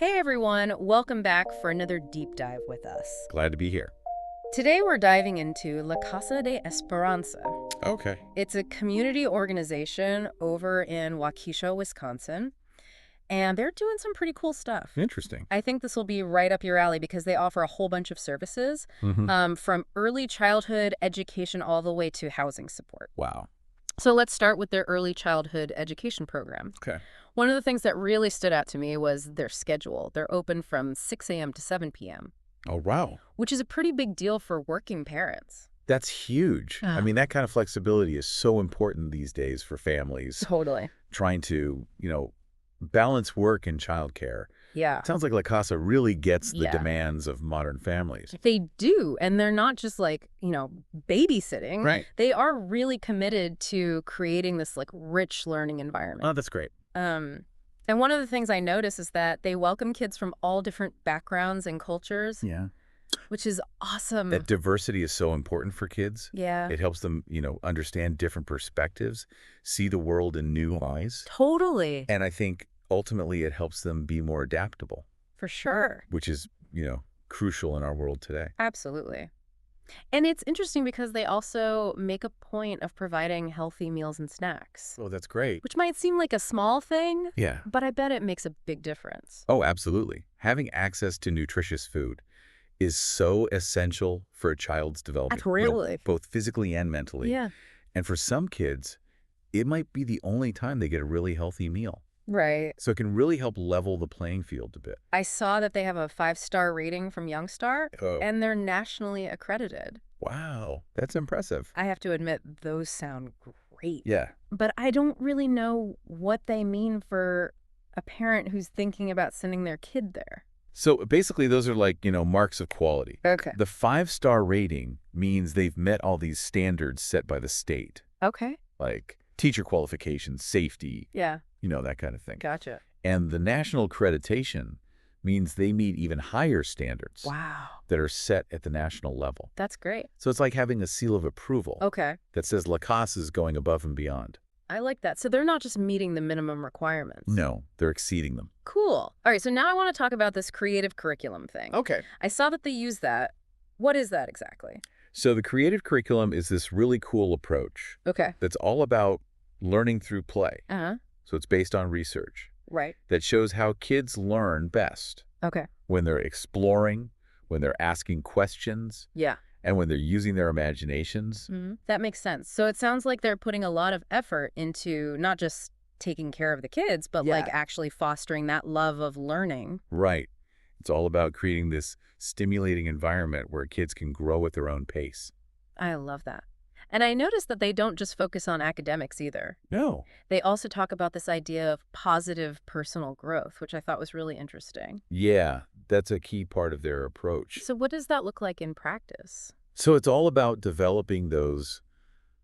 Hey everyone, welcome back for another deep dive with us. Glad to be here. Today we're diving into Lacasa de Esperanza. Okay. It's a community organization over in Waukesha, Wisconsin, and they're doing some pretty cool stuff. Interesting. I think this will be right up your alley because they offer a whole bunch of services, from early childhood education all the way to housing support. Wow. So let's start with their early childhood education program. Okay. One of the things that really stood out to me was their schedule. They're open from 6 a.m. to 7 p.m., Oh, wow. which is a pretty big deal for working parents. That's huge. I mean, that kind of flexibility is so important these days for families Totally. trying to, balance work and childcare. Yeah. It sounds like La Casa really gets the Yeah. demands of modern families. They do, and they're not just like, babysitting. Right. They are really committed to creating this like rich learning environment. Oh, that's great. And one of the things I notice is that they welcome kids from all different backgrounds and cultures, Yeah. which is awesome. That diversity is so important for kids. Yeah. It helps them, understand different perspectives, see the world in new eyes. Totally. And I think ultimately it helps them be more adaptable, For sure. which is, crucial in our world today. Absolutely. And it's interesting because they also make a point of providing healthy meals and snacks, Oh, that's great. which might seem like a small thing, Yeah. but I bet it makes a big difference. Oh, absolutely. Having access to nutritious food is so essential for a child's development, Really? both physically and mentally. Yeah. And for some kids, it might be the only time they get a really healthy meal. Right. So it can really help level the playing field a bit. I saw that they have a 5-star rating from Youngstar, Oh, and they're nationally accredited. wow. That's impressive. I have to admit, those sound great. Yeah. But I don't really know what they mean for a parent who's thinking about sending their kid there. So basically, those are like, marks of quality. Okay. The 5-star rating means they've met all these standards set by the state, Okay. like teacher qualifications, safety, Yeah. that kind of thing. Gotcha. And the national accreditation means they meet even higher standards Wow. that are set at the national level. That's great. So it's like having a seal of approval Okay. that says La Casa is going above and beyond. I like that. So they're not just meeting the minimum requirements. No, they're exceeding them. Cool. All right, so now I want to talk about this creative curriculum thing. Okay. I saw that they use that. What is that exactly? So the creative curriculum is this really cool approach Okay. that's all about learning through play. Uh-huh. So it's based on research Right. that shows how kids learn best Okay. when they're exploring, when they're asking questions, Yeah. and when they're using their imaginations. That makes sense. So it sounds like they're putting a lot of effort into not just taking care of the kids, but like Yeah. actually fostering that love of learning. Right. It's all about creating this stimulating environment where kids can grow at their own pace. I love that. And I noticed that they don't just focus on academics either. No. They also talk about this idea of positive personal growth, which I thought was really interesting. Yeah, that's a key part of their approach. So what does that look like in practice? So it's all about developing those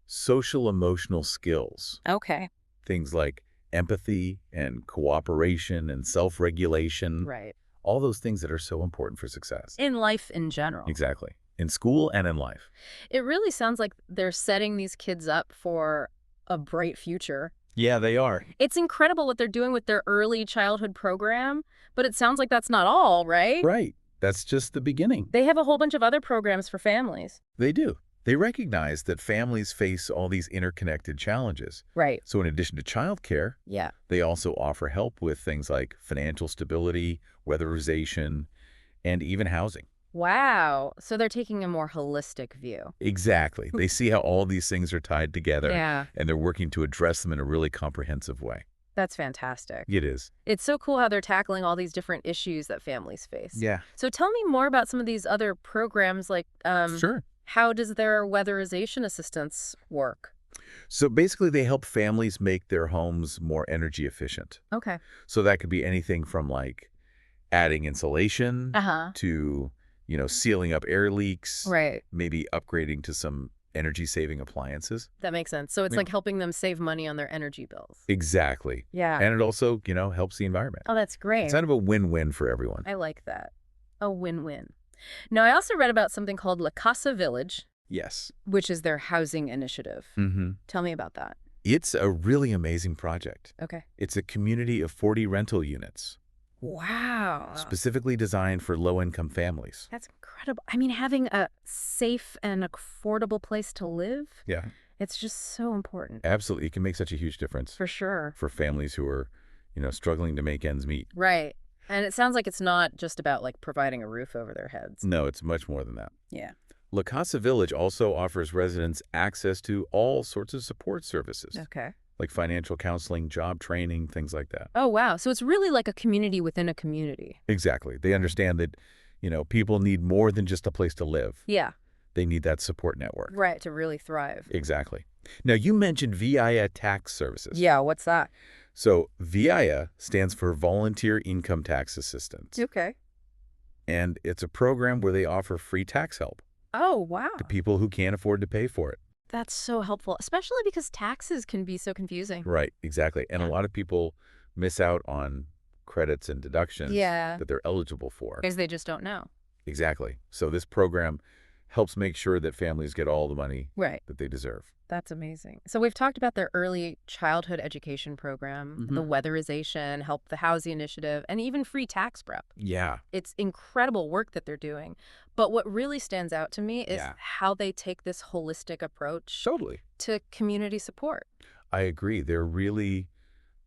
social emotional skills, Okay. things like empathy and cooperation and self-regulation, Right. all those things that are so important for success. In life in general. Exactly. In school and in life. It really sounds like they're setting these kids up for a bright future. Yeah, they are. It's incredible what they're doing with their early childhood program, but it sounds like that's not all, right? Right. That's just the beginning. They have a whole bunch of other programs for families. They do. They recognize that families face all these interconnected challenges. Right. So in addition to childcare, Yeah. they also offer help with things like financial stability, weatherization, and even housing. Wow. So they're taking a more holistic view. Exactly. They see how all these things are tied together, Yeah. and they're working to address them in a really comprehensive way. That's fantastic. It is. It's so cool how they're tackling all these different issues that families face. Yeah. So tell me more about some of these other programs, like Sure. how does their weatherization assistance work? So basically, they help families make their homes more energy efficient. Okay. So that could be anything from like adding insulation Uh-huh. to, sealing up air leaks, Right. maybe upgrading to some energy-saving appliances. That makes sense. So it's Yeah. like helping them save money on their energy bills. Exactly. Yeah. And it also, helps the environment. Oh, that's great. It's kind of a win-win for everyone. I like that. A win-win. Now, I also read about something called La Casa Village, Yes. which is their housing initiative. Mm-hmm. Tell me about that. It's a really amazing project. Okay. It's a community of 40 rental units, Wow. specifically designed for low-income families. That's incredible. I mean, having a safe and affordable place to live, Yeah, it's just so important. absolutely. It can make such a huge difference For sure. for families who are, struggling to make ends meet. Right. And it sounds like it's not just about like providing a roof over their heads. No, it's much more than that. Yeah. Lacasa Village also offers residents access to all sorts of support services, Okay. like financial counseling, job training, things like that. Oh, wow. So it's really like a community within a community. Exactly. They understand that, people need more than just a place to live. Yeah. They need that support network. Right. To really thrive. Exactly. Now, you mentioned VIA tax services. Yeah. What's that? So VIA stands for Volunteer Income Tax Assistance. Okay. And it's a program where they offer free tax help Oh, wow. to people who can't afford to pay for it. That's so helpful, especially because taxes can be so confusing. Right, exactly. And a lot of people miss out on credits and deductions Yeah. that they're eligible for. Because they just don't know. Exactly. So this program helps make sure that families get all the money Right. that they deserve. That's amazing. So we've talked about their early childhood education program, the weatherization, Help the Housing Initiative, and even free tax prep. Yeah. It's incredible work that they're doing. But what really stands out to me is Yeah. how they take this holistic approach Totally. to community support. I agree. They're really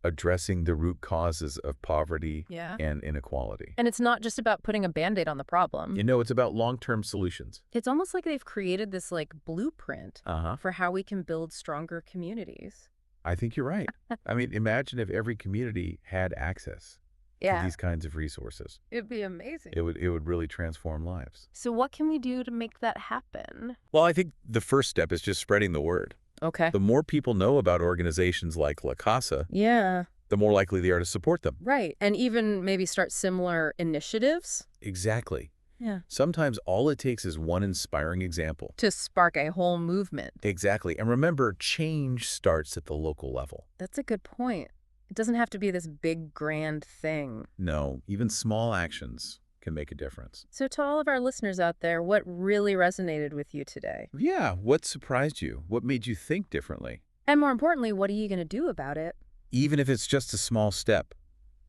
addressing the root causes of poverty Yeah. and inequality. And it's not just about putting a Band-Aid on the problem. It's about long-term solutions. It's almost like they've created this like blueprint Uh-huh. for how we can build stronger communities. I think you're right. I mean, imagine if every community had access to Yeah. these kinds of resources. It'd be amazing. It would really transform lives. So what can we do to make that happen? Well, I think the first step is just spreading the word. Okay. The more people know about organizations like Lacasa, Yeah. the more likely they are to support them. Right. And even maybe start similar initiatives. Exactly. Yeah. Sometimes all it takes is one inspiring example. To spark a whole movement. Exactly. And remember, change starts at the local level. That's a good point. It doesn't have to be this big, grand thing. No, even small actions can make a difference. So to all of our listeners out there, what really resonated with you today? Yeah, what surprised you? What made you think differently? And more importantly, what are you going to do about it? Even if it's just a small step,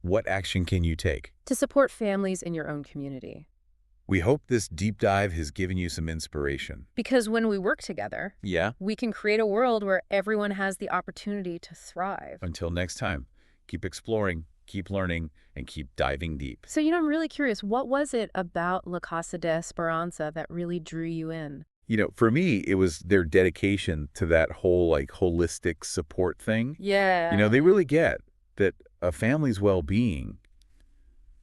what action can you take? To support families in your own community. We hope this deep dive has given you some inspiration. Because when we work together, Yeah? we can create a world where everyone has the opportunity to thrive. Until next time, keep exploring, keep learning, and keep diving deep. So, I'm really curious, what was it about Lacasa de Esperanza that really drew you in? For me, it was their dedication to that whole, holistic support thing. Yeah. They really get that a family's well-being,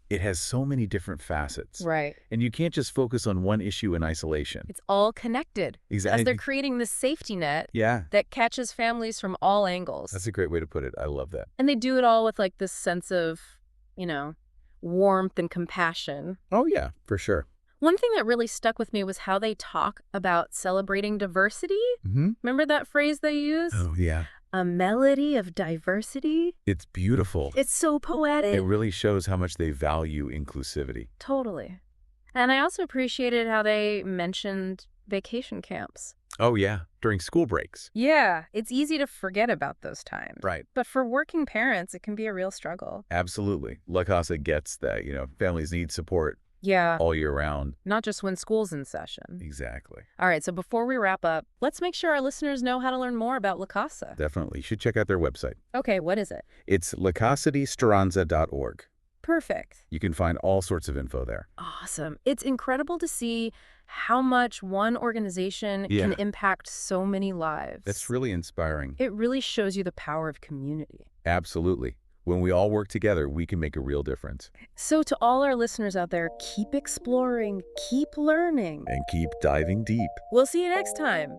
it has so many different facets. Right. And you can't just focus on one issue in isolation. It's all connected. Exactly. As they're creating this safety net Yeah, that catches families from all angles. that's a great way to put it. I love that. And they do it all with this sense of, warmth and compassion. Oh, yeah, for sure. One thing that really stuck with me was how they talk about celebrating diversity. Mm-hmm. Remember that phrase they use? Oh, yeah. A melody of diversity. It's beautiful. It's so poetic. It really shows how much they value inclusivity. Totally. And I also appreciated how they mentioned vacation camps. Oh, yeah, during school breaks. Yeah, it's easy to forget about those times. Right. But for working parents, it can be a real struggle. Absolutely. Lacasa gets that, families need support Yeah, all year round. not just when school's in session. Exactly. All right, so before we wrap up, let's make sure our listeners know how to learn more about Lacasa. Definitely. You should check out their website. Okay, what is it? It's lacasadesteranza.org. Perfect. You can find all sorts of info there. Awesome. It's incredible to see how much one organization can Yeah. impact so many lives. That's really inspiring. It really shows you the power of community. Absolutely. When we all work together, we can make a real difference. So to all our listeners out there, keep exploring, keep learning. And keep diving deep. We'll see you next time.